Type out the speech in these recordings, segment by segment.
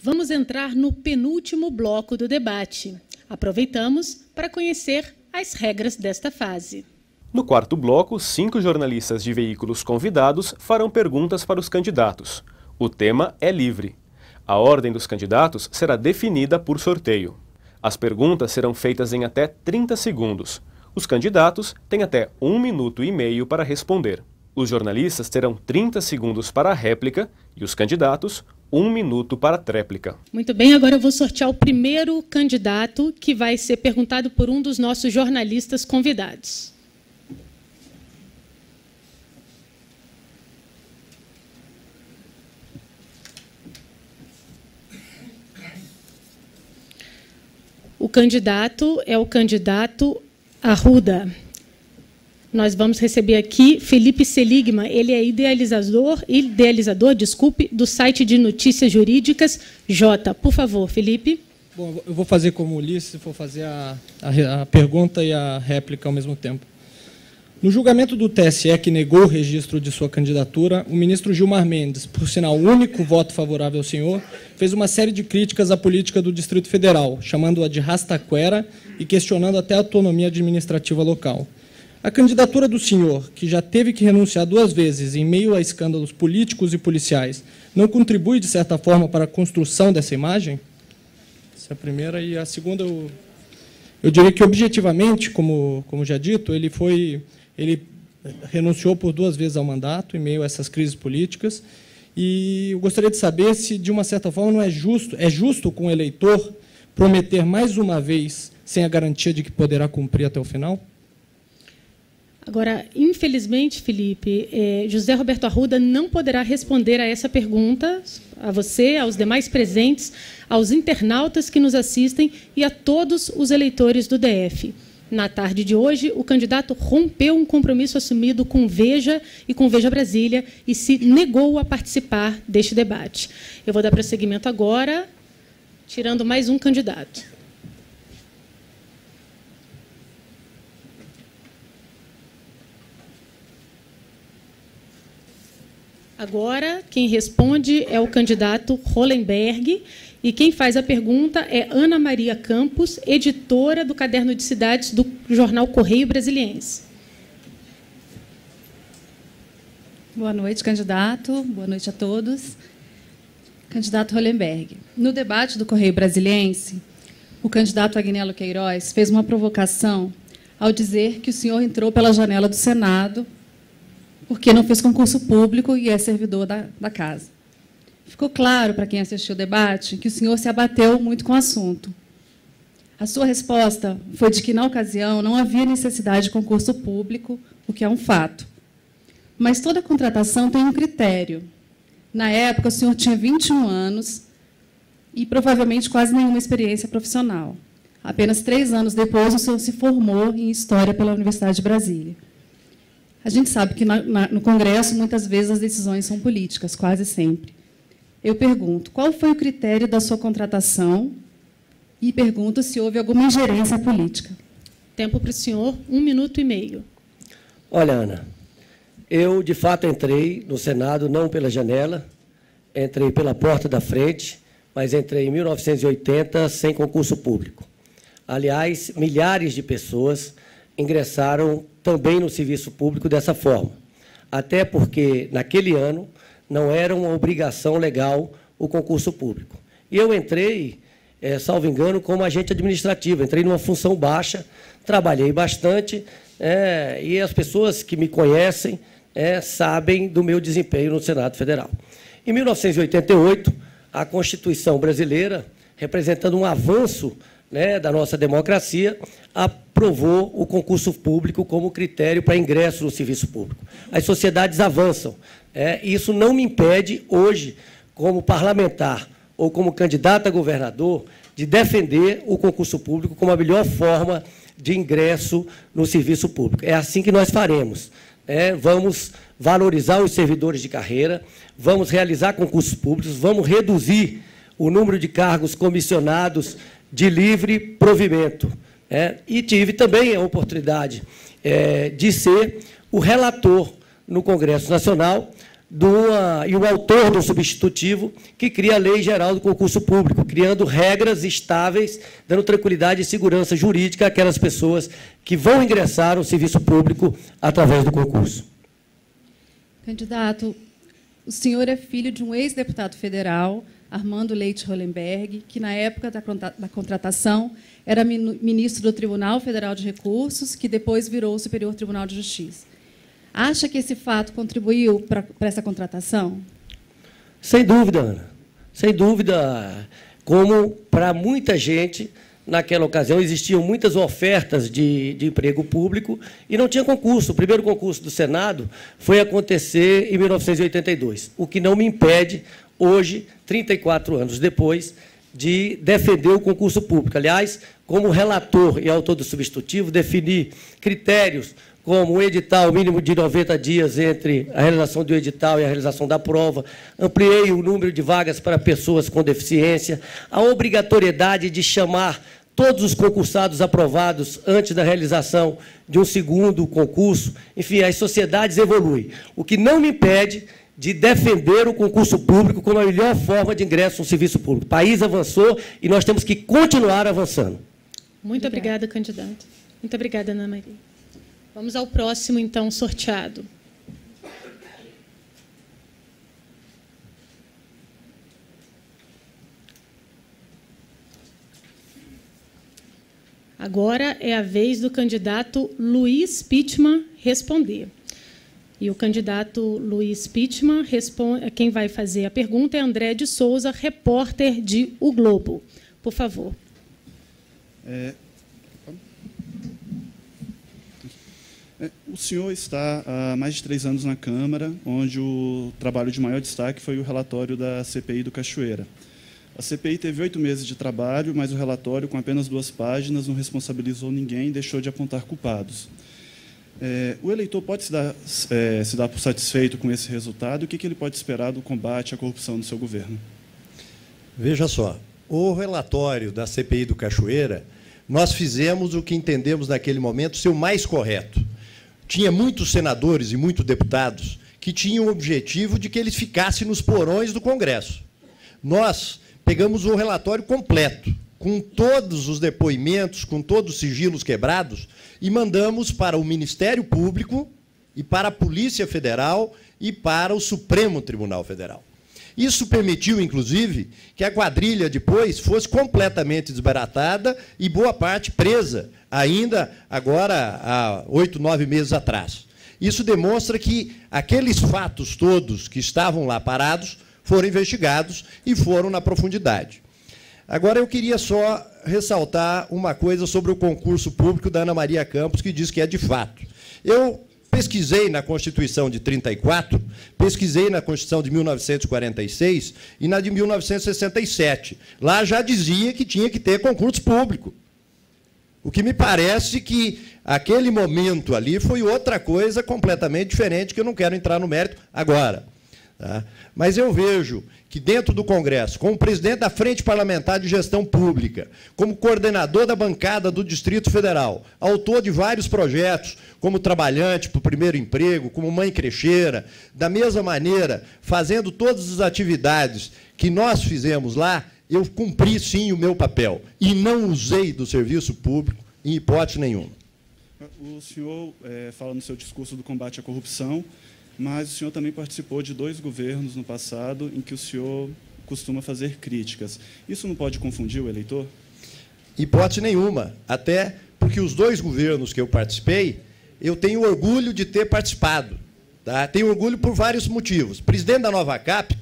Vamos entrar no penúltimo bloco do debate. Aproveitamos para conhecer as regras desta fase. No quarto bloco, 5 jornalistas de veículos convidados farão perguntas para os candidatos. O tema é livre. A ordem dos candidatos será definida por sorteio. As perguntas serão feitas em até 30 segundos. Os candidatos têm até 1 minuto e meio para responder. Os jornalistas terão 30 segundos para a réplica e os candidatos 1 minuto para a tréplica. Muito bem, agora eu vou sortear o primeiro candidato que vai ser perguntado por um dos nossos jornalistas convidados. O candidato é o candidato Arruda. Nós vamos receber aqui Felipe Seligman. Ele é idealizador, do site de notícias jurídicas J. Por favor, Felipe. Bom, eu vou fazer como Ulisses, vou fazer a pergunta e a réplica ao mesmo tempo. No julgamento do TSE que negou o registro de sua candidatura, o ministro Gilmar Mendes, por sinal o único voto favorável ao senhor, fez uma série de críticas à política do Distrito Federal, chamando-a de rastaquera e questionando até a autonomia administrativa local. A candidatura do senhor, que já teve que renunciar 2 vezes em meio a escândalos políticos e policiais, não contribui, de certa forma, para a construção dessa imagem? Essa é a primeira. E a segunda, eu diria que, objetivamente, como já dito, ele renunciou por 2 vezes ao mandato, em meio a essas crises políticas, e eu gostaria de saber se, de uma certa forma, não é justo com o eleitor prometer mais uma vez, sem a garantia de que poderá cumprir até o final? Agora, infelizmente, Felipe, José Roberto Arruda não poderá responder a essa pergunta, a você, aos demais presentes, aos internautas que nos assistem e a todos os eleitores do DF. Na tarde de hoje, o candidato rompeu um compromisso assumido com Veja e com Veja Brasília e se negou a participar deste debate. Eu vou dar prosseguimento agora, tirando mais um candidato. Agora, quem responde é o candidato Hollenberg, e quem faz a pergunta é Ana Maria Campos, editora do Caderno de Cidades do jornal Correio Brasiliense. Boa noite, candidato. Boa noite a todos. Candidato Hollenberg. No debate do Correio Brasiliense, o candidato Agnello Queiroz fez uma provocação ao dizer que o senhor entrou pela janela do Senado porque não fez concurso público e é servidor da casa. Ficou claro, para quem assistiu o debate, que o senhor se abateu muito com o assunto. A sua resposta foi de que, na ocasião, não havia necessidade de concurso público, o que é um fato. Mas toda contratação tem um critério. Na época, o senhor tinha 21 anos e, provavelmente, quase nenhuma experiência profissional. Apenas 3 anos depois, o senhor se formou em História pela Universidade de Brasília. A gente sabe que no Congresso, muitas vezes, as decisões são políticas, quase sempre. Eu pergunto, qual foi o critério da sua contratação? E pergunto se houve alguma ingerência política. Tempo para o senhor, 1 minuto e meio. Olha, Ana, eu, de fato, entrei no Senado não pela janela, entrei pela porta da frente, mas entrei em 1980 sem concurso público. Aliás, milhares de pessoas ingressaram também no serviço público dessa forma, até porque, naquele ano, não era uma obrigação legal o concurso público. E eu entrei, salvo engano, como agente administrativo, entrei numa função baixa, trabalhei bastante, e as pessoas que me conhecem sabem do meu desempenho no Senado Federal. Em 1988, a Constituição brasileira, representando um avanço da nossa democracia, aprovou o concurso público como critério para ingresso no serviço público. As sociedades avançam. Isso não me impede, hoje, como parlamentar ou como candidato a governador, de defender o concurso público como a melhor forma de ingresso no serviço público. É assim que nós faremos. Vamos valorizar os servidores de carreira, vamos realizar concursos públicos, vamos reduzir o número de cargos comissionados de livre provimento. E tive também a oportunidade de ser o relator no Congresso Nacional, e o autor do substitutivo, que cria a Lei Geral do Concurso Público, criando regras estáveis, dando tranquilidade e segurança jurídica àquelas pessoas que vão ingressar no serviço público através do concurso. Candidato, o senhor é filho de um ex-deputado federal, Armando Leite Hollenberg, que, na época da contratação, era ministro do Tribunal Federal de Recursos, que depois virou o Superior Tribunal de Justiça. Acha que esse fato contribuiu para essa contratação? Sem dúvida, Ana. Sem dúvida, como para muita gente, naquela ocasião, existiam muitas ofertas de emprego público e não tinha concurso. O primeiro concurso do Senado foi acontecer em 1982, o que não me impede, hoje, 34 anos depois, de defender o concurso público. Aliás, como relator e autor do substitutivo, definir critérios como um edital mínimo de 90 dias entre a realização do edital e a realização da prova, ampliei o número de vagas para pessoas com deficiência, a obrigatoriedade de chamar todos os concursados aprovados antes da realização de um segundo concurso. Enfim, as sociedades evoluem, o que não me impede de defender o concurso público como a melhor forma de ingresso no serviço público. O país avançou e nós temos que continuar avançando. Muito obrigada, candidato. Muito obrigada, Ana Maria. Vamos ao próximo, então, sorteado. Agora é a vez do candidato Luiz Pittman responder. E o candidato Luiz Pittman, quem vai fazer a pergunta é André de Souza, repórter de O Globo. Por favor. O senhor está há mais de 3 anos na Câmara, onde o trabalho de maior destaque foi o relatório da CPI do Cachoeira. A CPI teve 8 meses de trabalho, mas o relatório, com apenas 2 páginas, não responsabilizou ninguém e deixou de apontar culpados. O eleitor pode se dar por satisfeito com esse resultado? E o que ele pode esperar do combate à corrupção no seu governo? Veja só, o relatório da CPI do Cachoeira, nós fizemos o que entendemos naquele momento ser o mais correto. Tinha muitos senadores e muitos deputados que tinham o objetivo de que eles ficassem nos porões do Congresso. Nós pegamos o relatório completo, com todos os depoimentos, com todos os sigilos quebrados, e mandamos para o Ministério Público e para a Polícia Federal e para o Supremo Tribunal Federal. Isso permitiu, inclusive, que a quadrilha depois fosse completamente desbaratada e boa parte presa, ainda agora há 8, 9 meses atrás. Isso demonstra que aqueles fatos todos que estavam lá parados foram investigados e foram na profundidade. Agora, eu queria só ressaltar uma coisa sobre o concurso público da Ana Maria Campos, que diz que é de fato. Eu pesquisei na Constituição de 34, pesquisei na Constituição de 1946 e na de 1967. Lá já dizia que tinha que ter concurso público. O que me parece que aquele momento ali foi outra coisa completamente diferente, que eu não quero entrar no mérito agora. Tá? Mas eu vejo que dentro do Congresso, como presidente da Frente Parlamentar de Gestão Pública, como coordenador da bancada do Distrito Federal, autor de vários projetos, como Trabalhante para o Primeiro Emprego, como Mãe Crecheira, da mesma maneira, fazendo todas as atividades que nós fizemos lá, eu cumpri, sim, o meu papel, e não usei do serviço público em hipótese nenhuma. O senhor fala no seu discurso do combate à corrupção, mas o senhor também participou de 2 governos no passado em que o senhor costuma fazer críticas. Isso não pode confundir o eleitor? Hipótese nenhuma, até porque os 2 governos que eu participei, eu tenho orgulho de ter participado. Tá? Tenho orgulho por vários motivos. Presidente da Nova Cap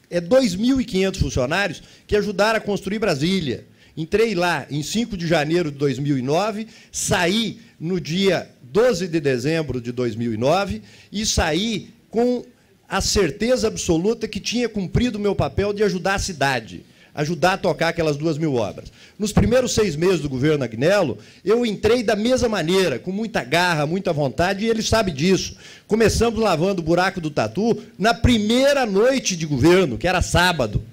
é 2.500 funcionários que ajudaram a construir Brasília. Entrei lá em 5 de janeiro de 2009, saí no dia 12 de dezembro de 2009 e saí com a certeza absoluta que tinha cumprido o meu papel de ajudar a cidade, ajudar a tocar aquelas 2.000 obras. Nos primeiros 6 meses do governo Agnello, eu entrei da mesma maneira, com muita garra, muita vontade, e ele sabe disso. Começamos lavando o buraco do Tatu na primeira noite de governo, que era sábado.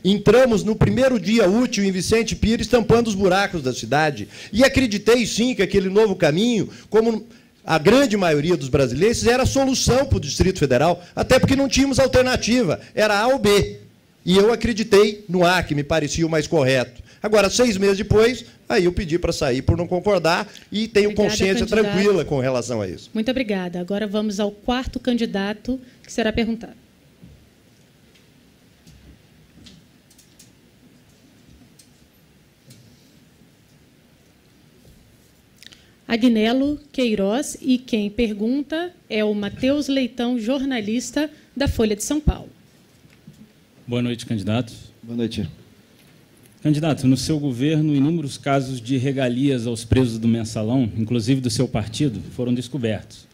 Entramos no primeiro dia útil em Vicente Pires, tampando os buracos da cidade. E acreditei, sim, que aquele novo caminho, como a grande maioria dos brasileiros, era a solução para o Distrito Federal, até porque não tínhamos alternativa, era A ou B. E eu acreditei no A, que me parecia o mais correto. Agora, 6 meses depois, aí eu pedi para sair por não concordar e tenho consciência tranquila com relação a isso. Muito obrigada. Agora vamos ao 4º candidato que será perguntado. Agnello Queiroz, e quem pergunta é o Matheus Leitão, jornalista da Folha de São Paulo. Boa noite, candidato. Boa noite. Candidato, no seu governo, inúmeros casos de regalias aos presos do Mensalão, inclusive do seu partido, foram descobertos.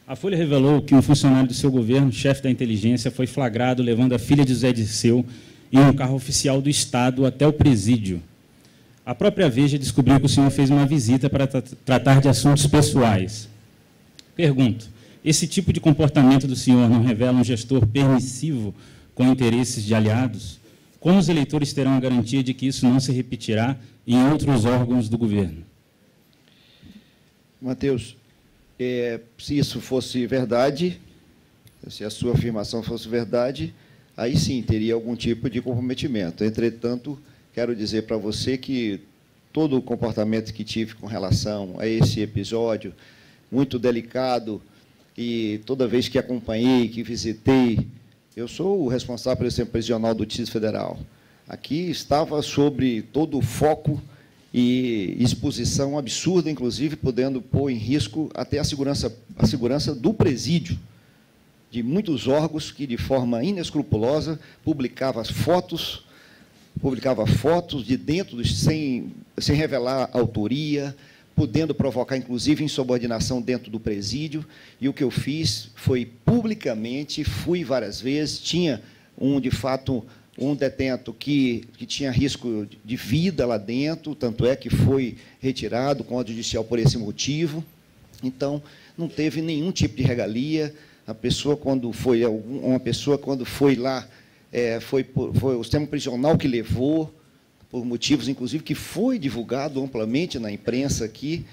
A Folha revelou que um funcionário do seu governo, chefe da inteligência, foi flagrado levando a filha de José Dirceu em um carro oficial do Estado até o presídio. A própria Veja descobriu que o senhor fez uma visita para tratar de assuntos pessoais. Pergunto, esse tipo de comportamento do senhor não revela um gestor permissivo com interesses de aliados? Como os eleitores terão a garantia de que isso não se repetirá em outros órgãos do governo? Matheus, se isso fosse verdade, se a sua afirmação fosse verdade, aí sim teria algum tipo de comprometimento. Entretanto, quero dizer para você que todo o comportamento que tive com relação a esse episódio, muito delicado, e toda vez que acompanhei, que visitei, eu sou o responsável pelo sistema prisional do Distrito Federal. Aqui estava sobre todo o foco e exposição absurda, inclusive podendo pôr em risco até a segurança do presídio, de muitos órgãos que, de forma inescrupulosa, publicava fotos de dentro, sem revelar autoria, podendo provocar, inclusive, insubordinação dentro do presídio. E o que eu fiz foi, publicamente, fui várias vezes, tinha, de fato, um detento que tinha risco de vida lá dentro, tanto é que foi retirado com ordem judicial por esse motivo. Então, não teve nenhum tipo de regalia. A pessoa, quando foi lá, foi o sistema prisional que levou, por motivos, inclusive, que foi divulgado amplamente na imprensa aqui,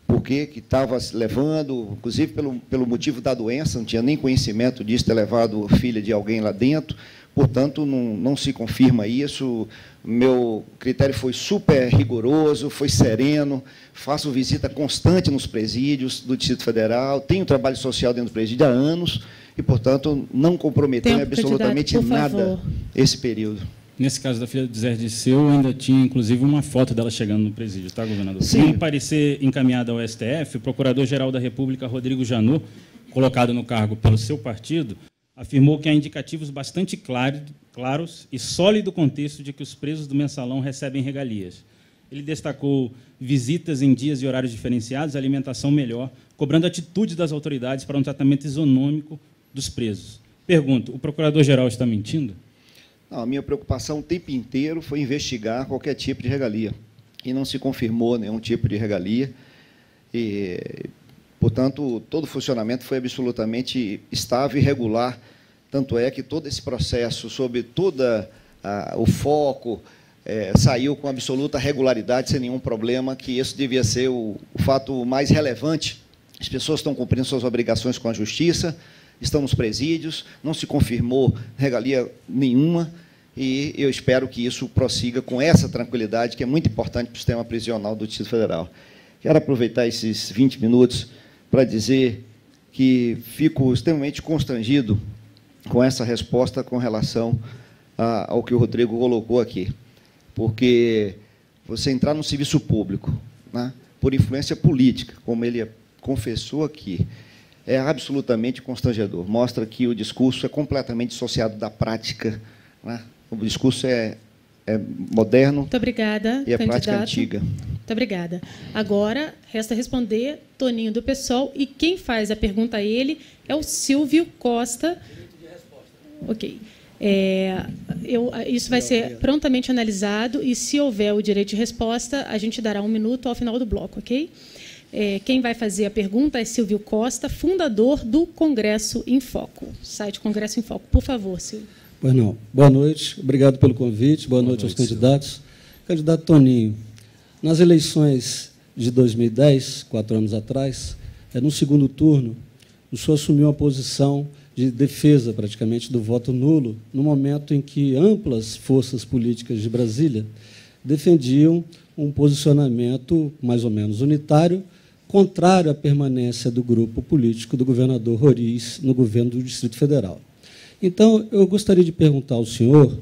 porque que estava levando, inclusive pelo motivo da doença, não tinha nem conhecimento disso, ter levado a filha de alguém lá dentro, portanto, não se confirma isso. Meu critério foi super rigoroso, foi sereno, faço visita constante nos presídios do Distrito Federal, tenho trabalho social dentro do presídio há anos, e, portanto, não comprometendo absolutamente nada esse período. Nesse caso da filha de Zé Dirceu, ainda tinha, inclusive, uma foto dela chegando no presídio, tá, governador? Sim. Em um parecer encaminhado ao STF, o Procurador-Geral da República, Rodrigo Janot, colocado no cargo pelo seu partido, afirmou que há indicativos bastante claros e sólido contexto de que os presos do Mensalão recebem regalias. Ele destacou visitas em dias e horários diferenciados, alimentação melhor, cobrando atitudes das autoridades para um tratamento isonômico dos presos. Pergunto, o Procurador-Geral está mentindo? Não, a minha preocupação o tempo inteiro foi investigar qualquer tipo de regalia. E não se confirmou nenhum tipo de regalia. E, portanto, todo o funcionamento foi absolutamente estável e regular. Tanto é que todo esse processo, sob todo o foco, saiu com absoluta regularidade, sem nenhum problema, que isso devia ser o fato mais relevante. As pessoas estão cumprindo suas obrigações com a justiça, estão nos presídios, não se confirmou regalia nenhuma, e eu espero que isso prossiga com essa tranquilidade, que é muito importante para o sistema prisional do Distrito Federal. Quero aproveitar esses 20 minutos para dizer que fico extremamente constrangido com essa resposta com relação ao que o Rodrigo colocou aqui, porque você entrar no serviço público, né, por influência política, como ele confessou aqui, é absolutamente constrangedor. Mostra que o discurso é completamente dissociado da prática, né? O discurso é moderno. Muito obrigada, e a prática é antiga. Muito obrigada. Agora, resta responder Toninho do PSOL, e quem faz a pergunta a ele é o Silvio Costa. Ok. Isso vai ser prontamente analisado, e, se houver o direito de resposta, a gente dará 1 minuto ao final do bloco, ok? Quem vai fazer a pergunta é Silvio Costa, fundador do Congresso em Foco. Site Congresso em Foco. Por favor, Silvio. Pois não. Boa noite, obrigado pelo convite, boa noite aos candidatos. Candidato Toninho, nas eleições de 2010, 4 anos atrás, no segundo turno, o senhor assumiu uma posição de defesa, praticamente, do voto nulo, no momento em que amplas forças políticas de Brasília defendiam um posicionamento mais ou menos unitário, contrário à permanência do grupo político do governador Roriz no governo do Distrito Federal. Então, eu gostaria de perguntar ao senhor,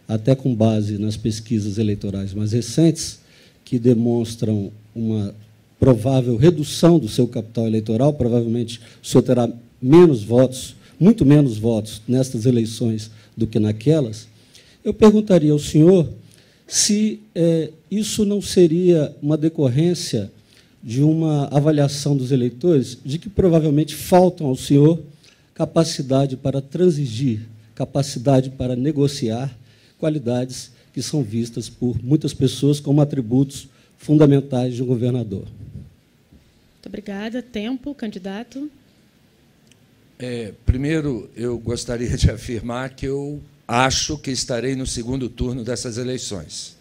até com base nas pesquisas eleitorais mais recentes, que demonstram uma provável redução do seu capital eleitoral, provavelmente o senhor terá menos votos, muito menos votos nestas eleições do que naquelas, eu perguntaria ao senhor se isso não seria uma decorrência de uma avaliação dos eleitores de que provavelmente faltam ao senhor capacidade para transigir, capacidade para negociar, qualidades que são vistas por muitas pessoas como atributos fundamentais de um governador. Muito obrigada. Tempo, candidato. Primeiro, eu gostaria de afirmar que eu acho que estarei no segundo turno dessas eleições.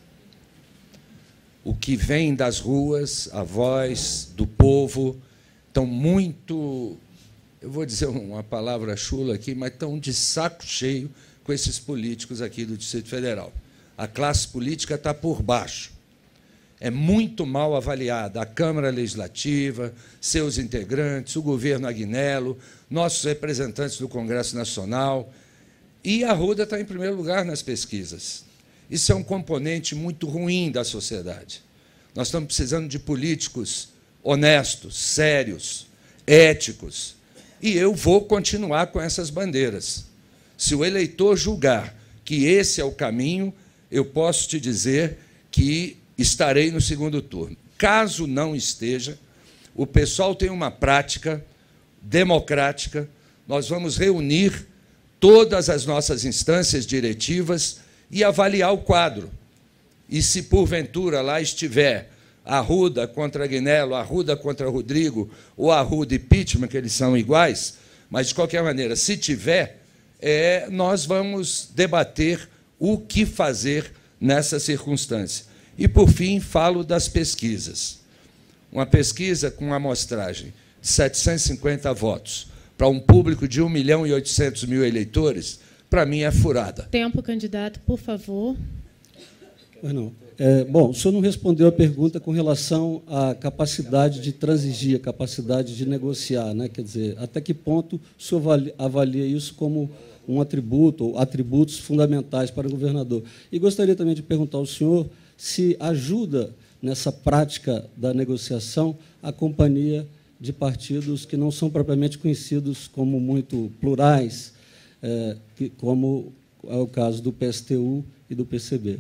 O que vem das ruas, a voz do povo, estão muito, eu vou dizer uma palavra chula aqui, mas estão de saco cheio com esses políticos aqui do Distrito Federal. A classe política está por baixo. É muito mal avaliada a Câmara Legislativa, seus integrantes, o governo Agnello, nossos representantes do Congresso Nacional. E a Arruda está em primeiro lugar nas pesquisas. Isso é um componente muito ruim da sociedade. Nós estamos precisando de políticos honestos, sérios, éticos. E eu vou continuar com essas bandeiras. Se o eleitor julgar que esse é o caminho, eu posso te dizer que estarei no segundo turno. Caso não esteja, o pessoal tem uma prática democrática, nós vamos reunir todas as nossas instâncias diretivas e avaliar o quadro. E se, porventura, lá estiver Arruda contra Agnello, Arruda contra Rodrigo, ou Arruda e Pittman, que eles são iguais, mas, de qualquer maneira, se tiver, nós vamos debater o que fazer nessa circunstância. E, por fim, falo das pesquisas. Uma pesquisa com amostragem de 750 votos para um público de 1.800.000 eleitores, para mim é furada. Tempo, candidato, por favor. Não. Bom, o senhor não respondeu a pergunta com relação à capacidade de transigir, a capacidade de negociar, né? Quer dizer, até que ponto o senhor avalia isso como um atributo, ou atributos fundamentais para o governador? E gostaria também de perguntar ao senhor se ajuda nessa prática da negociação a companhia de partidos que não são propriamente conhecidos como muito plurais, como é o caso do PSTU e do PCB.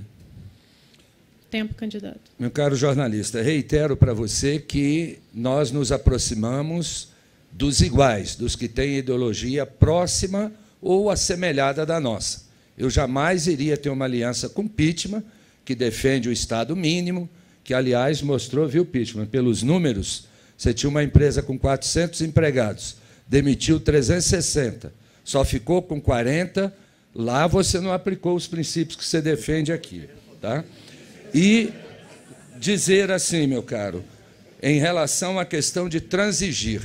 Tempo, candidato. Meu caro jornalista, reitero para você que nós nos aproximamos dos iguais, dos que têm ideologia próxima ou assemelhada da nossa. Eu jamais iria ter uma aliança com Pittman, que defende o Estado mínimo, que, aliás, mostrou, viu, Pittman, pelos números, você tinha uma empresa com 400 empregados, demitiu 360, só ficou com 40, lá você não aplicou os princípios que você defende aqui. Tá? E dizer assim, meu caro, em relação à questão de transigir,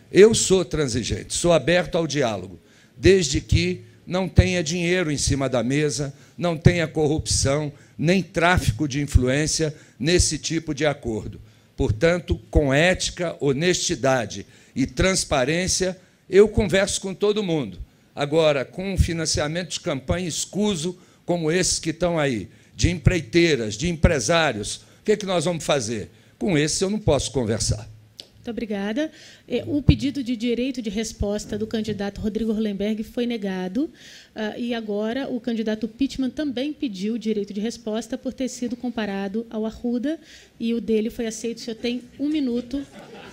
eu sou transigente, sou aberto ao diálogo, desde que não tenha dinheiro em cima da mesa, não tenha corrupção, nem tráfico de influência nesse tipo de acordo. Portanto, com ética, honestidade e transparência, eu converso com todo mundo. Agora, com um financiamento de campanha escuso, como esses que estão aí, de empreiteiras, de empresários, o que é que nós vamos fazer? Com esses eu não posso conversar. Muito obrigada. O pedido de direito de resposta do candidato Rodrigo Hollenberg foi negado, e agora o candidato Pittman também pediu direito de resposta por ter sido comparado ao Arruda, e o dele foi aceito. O senhor tem 1 minuto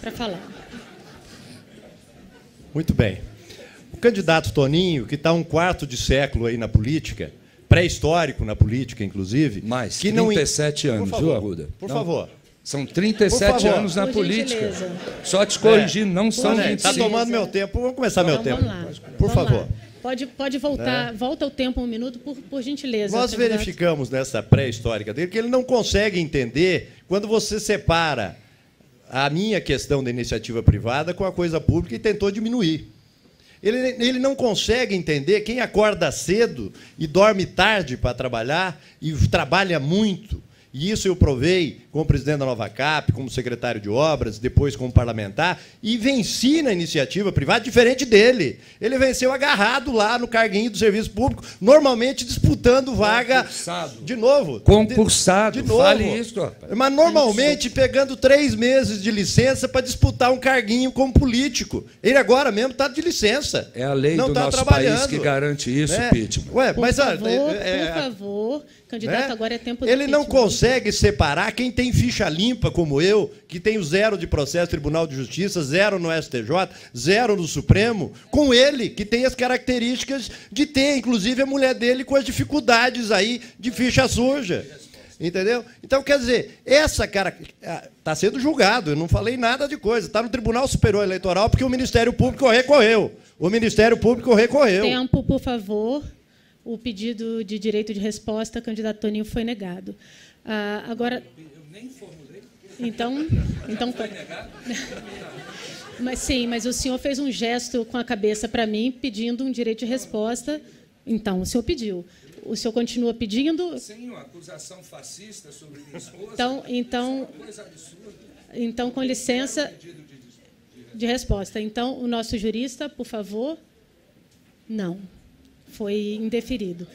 para falar. Muito bem. O candidato Toninho, que está há um quarto de século aí na política, pré-histórico na política, inclusive... Mais, que 37 anos, por favor, viu, Arruda? Por favor. São 37 anos na política. Só te corrigindo, não são 25. Está tomando meu tempo. Vamos começar meu tempo. Vamos lá. Por favor. Lá. Pode voltar. Volta o tempo 1 minuto, por gentileza. Nós verificamos nessa pré-histórica dele que ele não consegue entender quando você separa a minha questão da iniciativa privada com a coisa pública e tentou diminuir. Ele não consegue entender quem acorda cedo e dorme tarde para trabalhar e trabalha muito. E isso eu provei como presidente da Nova Cap, como secretário de obras, depois como parlamentar, e venci na iniciativa privada, diferente dele. Ele venceu agarrado lá no carguinho do serviço público, normalmente disputando vaga... Concursado. De novo. Concursado. De novo. Fale isso, rapaz. Mas normalmente pegando 3 meses de licença para disputar um carguinho como político. Ele agora mesmo está de licença. É a lei não do tá nosso país que garante isso, Pittman. Ué, mas, por favor, candidato, agora é tempo do Ele não impeachment. consegue separar quem tem ficha limpa, como eu, que tenho 0 de processo Tribunal de Justiça, 0 no STJ, 0 no Supremo, com ele, que tem as características de ter, inclusive, a mulher dele com as dificuldades aí de ficha suja. Entendeu? Então, quer dizer, essa cara está sendo julgado, eu não falei nada de coisa, está no Tribunal Superior Eleitoral porque o Ministério Público recorreu. O Ministério Público recorreu. Tempo, por favor. O pedido de direito de resposta, candidato Toninho, foi negado. Agora... Eu nem formulei. Então foi negado? Mas sim, mas o senhor fez um gesto com a cabeça para mim, pedindo um direito de resposta. Então, o senhor pediu. O senhor continua pedindo? Sem uma acusação fascista sobre minha esposa. Então, com licença de resposta. Então, o nosso jurista, por favor. Não. Foi indeferido.